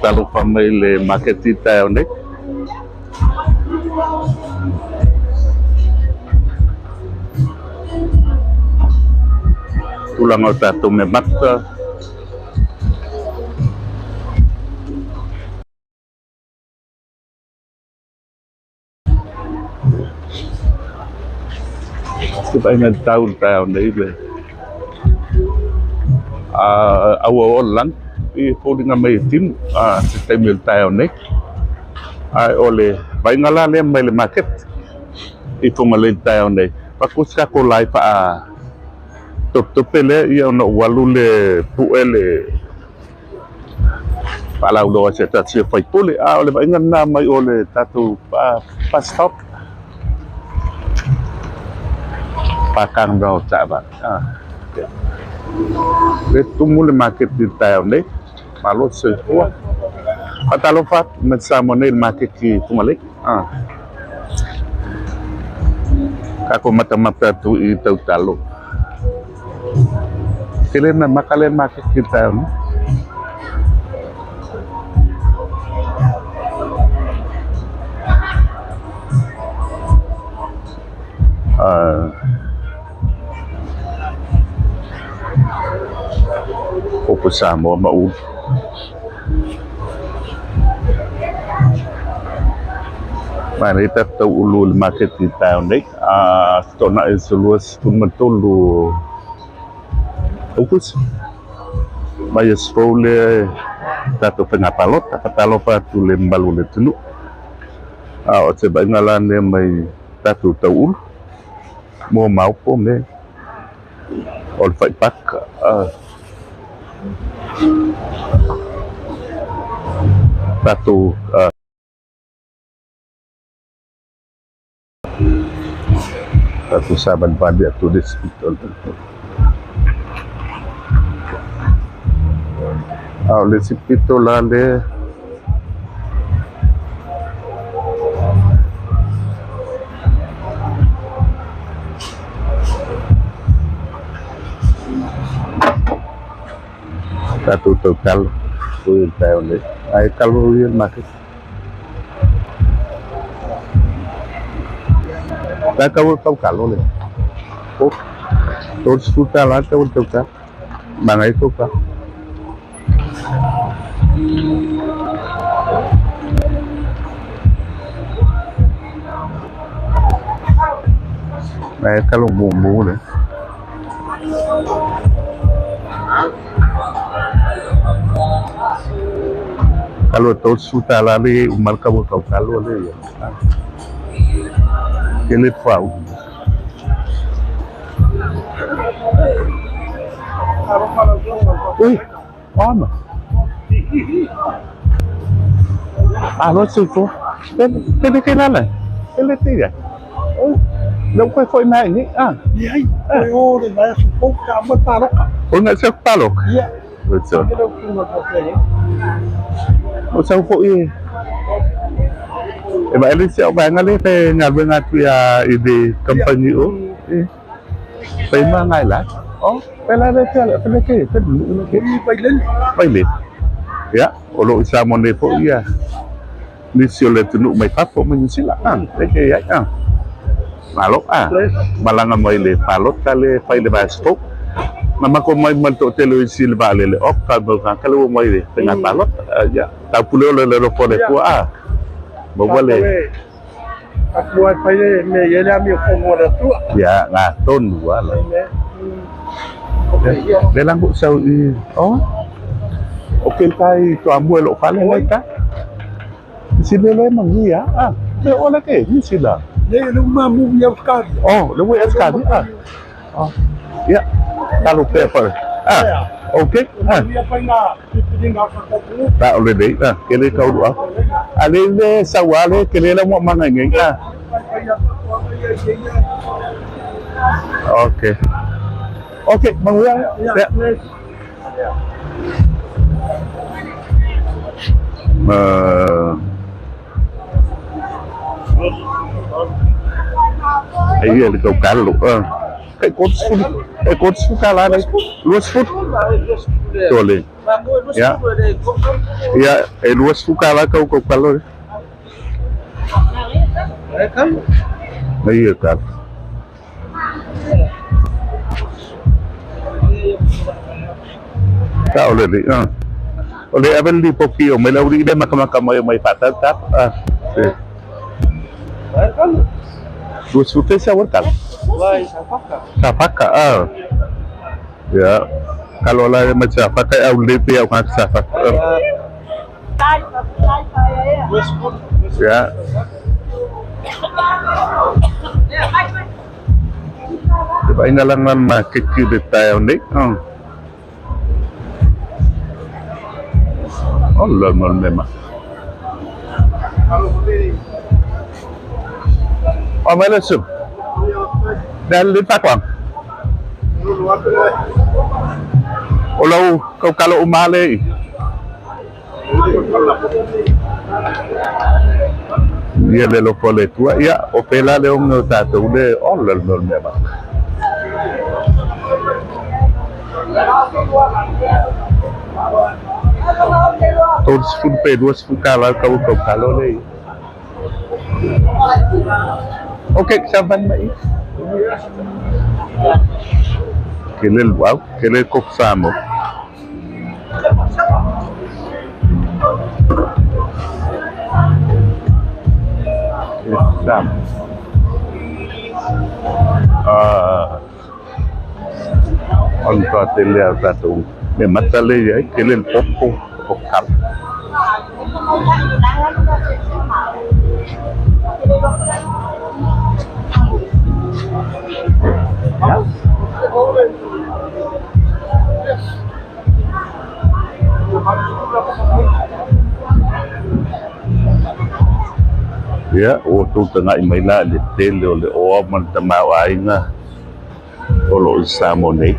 talo pa mai le maketita o nei. Tulang o tato me mata. Kita ingat tahun-tahun nei le. Awal-awal i pūringa mai tim se taimil tayo nei. Ai ole vai ngala le mai le market i funga le tayo nei. Pakus ka ko lai pa top le ia no walu le puele pa lau do se ta se fai pule ole vai ngana mai ole tatu pa stop pa kang do ta ba le tumu le market di tayo nei malo se ko atalo fat met Samoa market ki Fugalei kako mata-mata tu i tau talo kelen na makalen market ki tayo opo Samoa mau Mari kita tahu ulu market di tahun ni, stona seluas pun mentolu, ukus, bayar sepuluh, satu pengapalot, apatalo patu lembalu letenu, sebab ngalan dia mai satu tahu, mau pun ni, all fight back, satu satu sahabat pada tu di hospital tu. Oleh hospital lah le. Satu total tu tahu le. Ai kalau dia makan. Tak kau kalau le, oh, terus suka lah kau suka, bangai suka. Kalau bumbu le, kalau terus suka lah le, umal kau kalau le. Ele fala. Ui, olha. Alô, Silvio. Ele tem nada. Ele tem. Não foi mais nem. E aí? Foi mas um pouco a botar. Onde é que tá louco? Betul. Macam foi. Ba ele siap bangal te ngal bengat ya ide company pe ma ngai la pela de pela ke bailin ya olo Samoa po ya ni siole tunu mai pat po men sila ke ya malok balanga mai le palot kale pai le basto mama ko mai manto televisi le bale le ka kalau mai le tengah palot ya ta pulo le po le ko boleh. Aku buat payah ni, ia ni ambil komor tu. Ya, ngaton dua lah. Dia langgut sau okey kai tu ambil lok pala mereka. Sini memang dia. Dia oleh ke? Ni sila. Dia rumah mu yang sekali. Rumah yang sekali. Ya. Kalau paper. Okey. Dia pernah tak boleh dek kele kau doa ale sawale kele la mo mangai okey mangya ya iya le kau kalau kai coach fu kala dai luas fu tole Ya. Ya, luas Fugalei kau kalau. Kan? Iya kan. Tak oleh ni. Oleh abang di Pokio, melawri dia makam-makam mai patah tak. Kan? Luas Fugalei siapa tak? Wah, sapaka. Sapaka. Ya. Kalau lah macam pakai outlet dia orang sapaka. Ya. Sebab inalangan market kita tahu ni. Allah memang. Oh, mana sub? Dan lipat wang. Kau kalau umale. Dia le lo pole tua ya opela le un tato de Allah memang. Todos fundo duas Fugalei kau kalau le. Okey, saban mai. Kelel wow, kelel kok samo. Sam. On va te le satu. Me matale ya kelel pokal. Ya, waktu tengah imailah di tele oleh orang temau aingah. Kalau Samoa ni,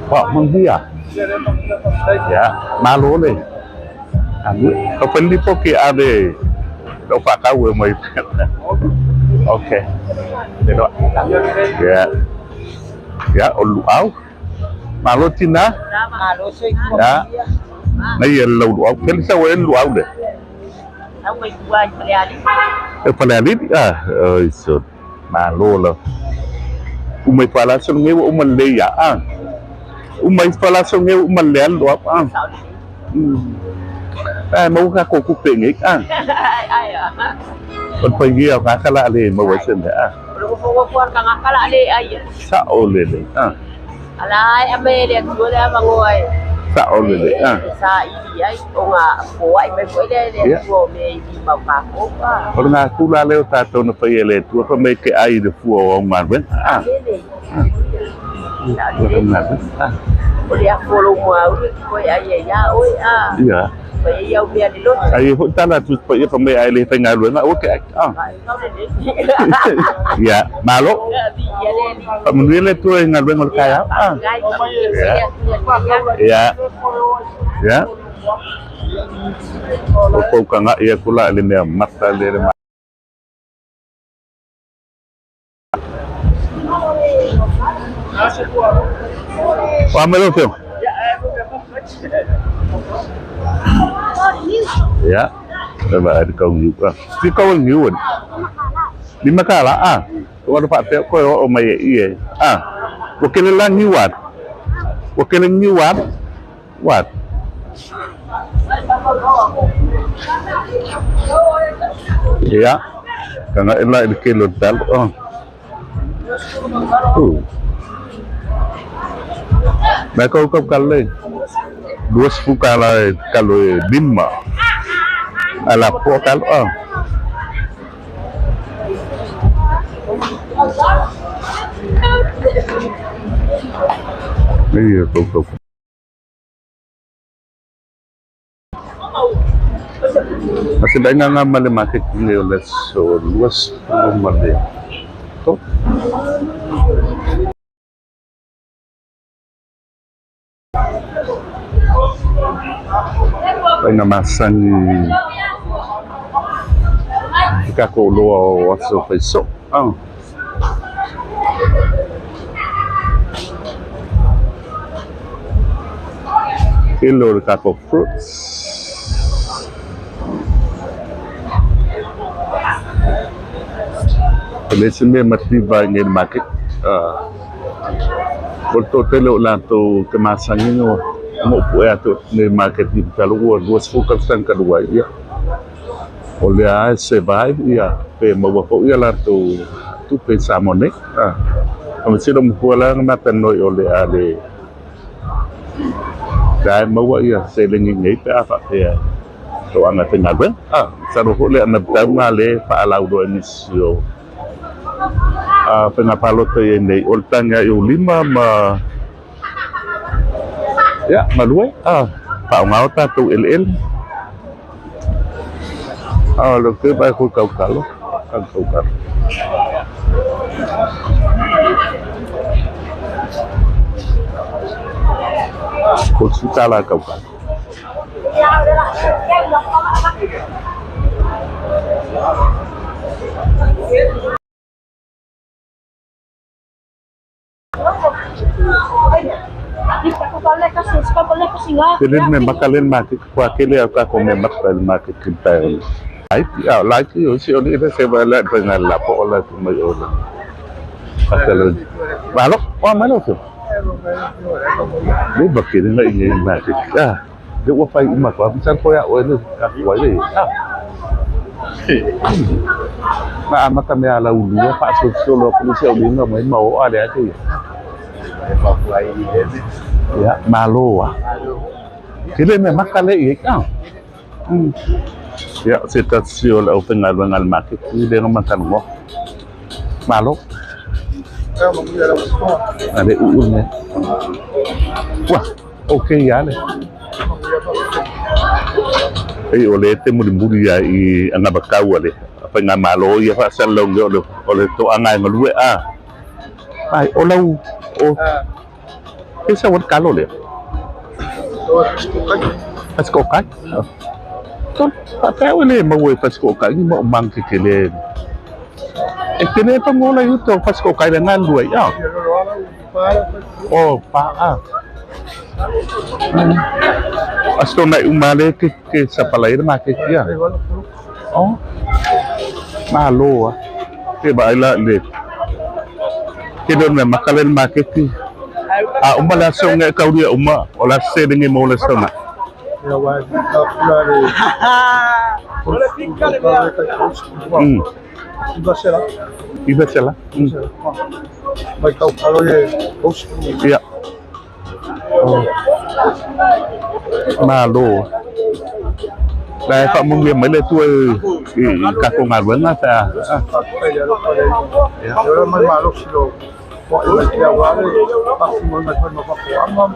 Pak menghia. Ya, malu le. Kau pergi poki ada. Kau pakai mai. Okey. Tidak. Ya. Ya, uluau. Malu Cina. Ya. Này lâu đủ cái sao em đủ được. Phải là lít ơi sụt mà lô là umay pala sa ngayon umalaya umay pala sa ngayon umalayan đủ mau ka ko kuping còn phải ghi cả kala le mau wasin sao le Alay, ame dia tu dia mangoi. sao le Sa ini ai onga ko ai mai ko dia tu me di bapa ko pa. Kalau nak kula leo tato na payele tu apa mai ke ai de fu orang man ben Dia follow mau ko ai ya oi iya Phải yêu bia đi luôn. ai pun tak lah tu supaya pemai ai le tengah luar nak okey ya malu menilai tu yang luar kaya ya ya kau kanga ia kula lima mata lima Wah melu tu ya coba ada kau juga si kau ngiun di makala kalau pak teh kau omai iya wakil lang ngiwat what ya kanga ila di kilo dal Mereka kau kalau dua Fugalei kalau lima ala pokal iya kau masih banyak ngamal makin ini oleh so luas ngamal tu Paina masangi jika ko lo waso feso kilo kako fruits. Lesson mati ba ngin market. Kalau telo lang to kemasan ini, mau buat tu ni market di kalau dua fokus kan kedua ya. Oleh survive ya, pe mau buat ya lah tu pe Samoa ni. Kami sudah mempunyai makan noi oleh ada. Dan mau ya selling ini pe apa ya. Tu anak tengah ber. Saruh oleh anak tamu ale pak alau dua emisio. Pengapalot ini ultanya yung 5 ya maluai pak ngau ta tu LL lo ke ba ko kau kalau kan kau kan ko suka lah kau kan Jadi memang kalian mati kuakili aku memang kalian mati kita. Lagi usia ini saya balik dengan lapor oleh semua orang. Kalau balok, mana tu? Dia begini lah ini mati. Dia wafai umat, misal koyak ini kakuai ni. Nah, maka dia lalu dia Pak Solo polisi ini nggak mau ada tu. Ya, malu Kira memang kali kan. Ya, situasi oleh pengaruh market ini dia makan mo. Malu. Ada uurnya. Wah, okey ya le. Oleh temu di ya anak bakau le. Apa yang malu ya Pak Salong dia oleh tu angai ngelue Ai, olau. Isa wat kalo le. Paskokai. Ton, apa wala mawai paskokai ni mo mang kikile. Kini pa mo la yuto paskokai dengan dua ya. Oh, pa. Asto na umale ke sa palay na market ya. Oh. Malo Tiba ila le. Kidon na makalan market ni. Umala so nga ikaw dia wala seding mo wala so na. Iba sila. May kau post. Iya. Malo. Dahil pak mong may leto kakungan na sa. Ya, orang maluk silo. Kok ini dia wale, pasti mau macam apa amam.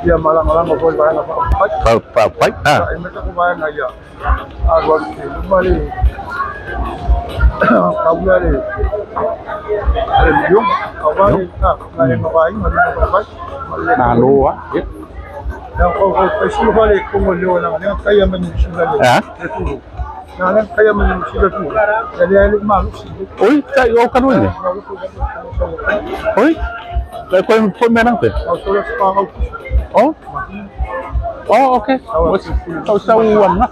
Ya malam-malam mau bayar apa? Baik. Ini tak bayar aja. Agak kembali. Kau ni. Ada minum, awal ni mabai, mabai. Malo Yang kau pasti balik kumulio lang. Yang kaya menyusul. Yang kaya menyusul tu. Jadi ada maluk silo. Oi, tayo ka nun eh. Oi? Like kung menang pe? Oh? Oh, okay. Sausawan na.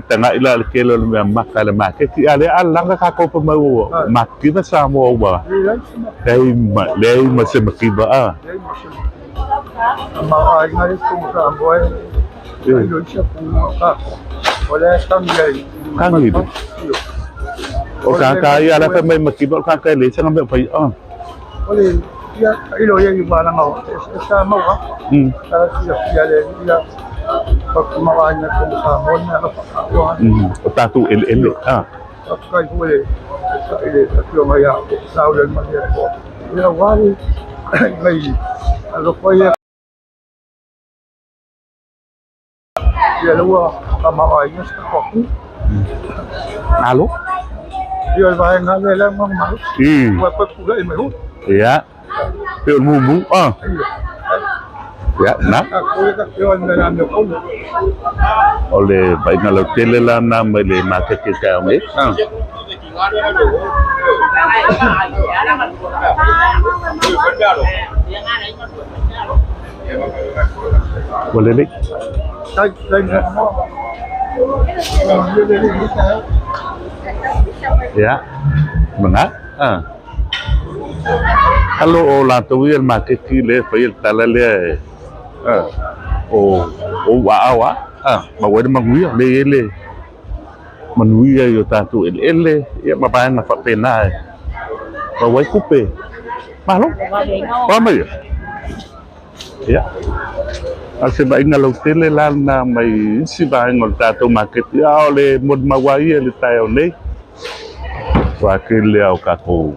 Tengah ilal kilo memang kalau market ada alang kakak pemau maki na Samoa ba? Dai masih maki ba Mga ngayon kung sa buhay, yun siya pumunta. Wala siyang gay. Kang ibu. O kakaya ala pa may makibot kakaya lesa ng may Wala, ilo yung iba lang ako. Sa mga, siya rin, pag kumakain na kung sa mon na napakakuhan. O tatu LL. At kahit huli, sa ilit at yung maya, sa ulan mangyari ko. Wala, may, ano po yan. Dalawa, kamakain niya sa koku. Halo? Yun, bahay nga nila mga mahus. Wapag Fugalei may hut. Iya. Pero mumu. Ya, na? Ako yun na namin ko. Oleh baik na tele la na mele market kita ame. Boleh dik? Ya, benar. Kalau orang tu yang market le, file talale. Wow, bawa dia mengui le. Mengui yo tatu ele, ya bapak nak pena. Bawa kupe. Malu? Apa ya? Ya. Asi ba inga lo tele lan na may si ba ngol tato market ya ole mod mawai le tayo ne. Wakil liao kako.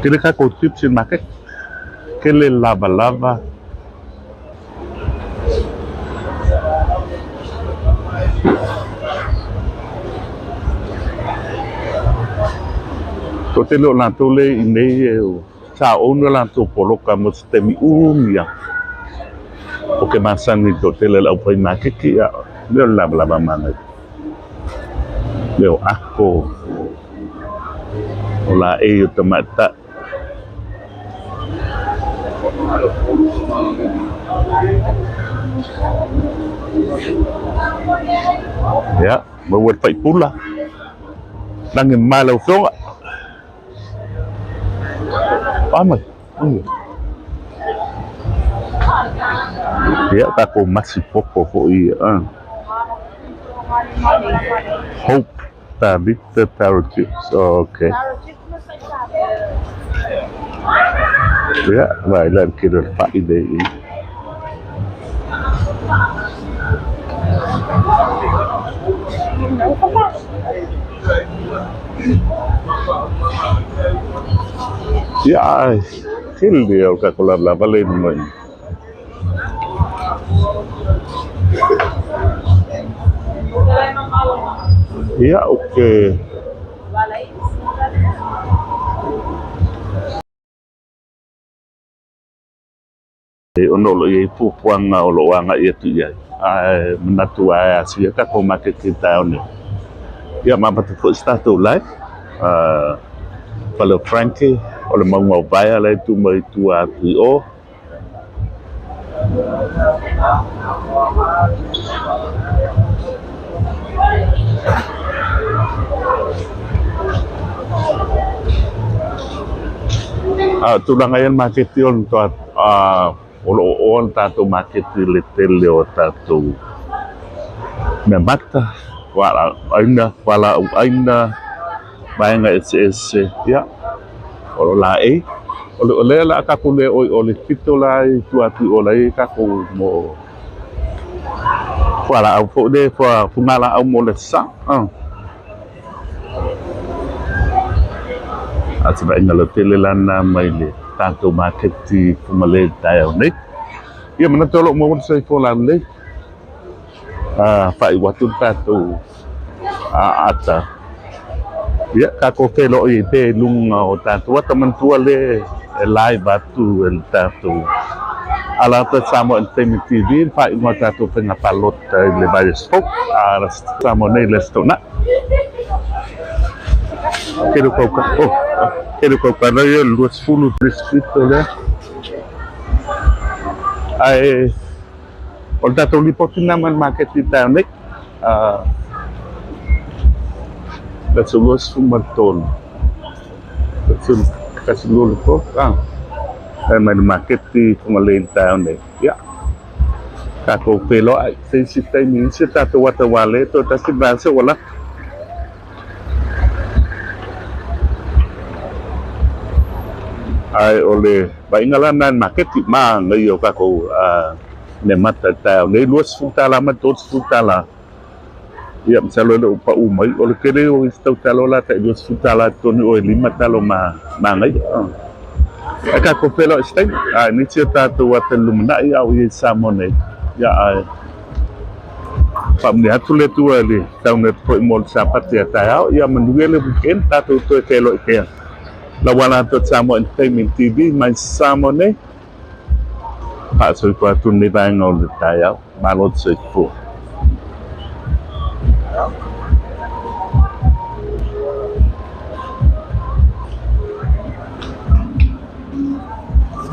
Kile kako tips in market. Kile lava. Ko te lo lan tole ine sa ono lan to poloka mo stemi umia. Oke masan ni to tele la upai market ki ya. Leo lava mana. Leo ako. Ola e tomata. Ya, bawa pai pula. Nangin malau so. Amai. Ya, tako masih pokok iya. Hope tadi taro chips. Okay. Ya, baiklah kira pak ide ini. Ya, kill dia kalau lava lain. Ya, okay. Ono lo ye pupuang lo wanga itu ya. Menatu asia ka ko market kita ni. Ya mabatu fo statu live. Kalau Frankie oleh mau bayar lah itu mai tua PO. Tulang ayan market yon to olo tato market le tato memata wala aina bainga SS ya olo lae ole la ka kule ole pito lai tuati ole ka ko mo wala au fo de fo fungala au mo le sa atiba ingalo tele lana maile tato market ti Fugalei tayo ni ya menatolok mo sa ko lan le fai watu tato ata ya kako felo ite lunga o tato wa teman tua le live batu el tato ala ta Samoa TV fai mo tato pengapalot le bayestok Samoa ne lestona Quero colocar aí os fulos descritos, né? Aí, o dato lipotin naman market kita nih, Let's fumarton, kasih dulu kok, main market di Fugalei town nih, ya. Kako pelo, saya sistem ini saya tato watawale, to tasik bahasa wala. Ai ole baingalanan market mang ngayo kako ne mata tao ne luas futala matot futala ya misalo le upa umai ole kere o istau talo la ta luas futala toni o lima talo mangai aka ko pelo stai ni cerita tu watan lumna ya o samone ya pamni hatule tu ali tau ne po mol sapat ya tao ya menduele bukan tatu tu kelo ke lawan atot Samoa TV main Samoa ne pak soi kwa tun ni bang ngol tayo balot soi fu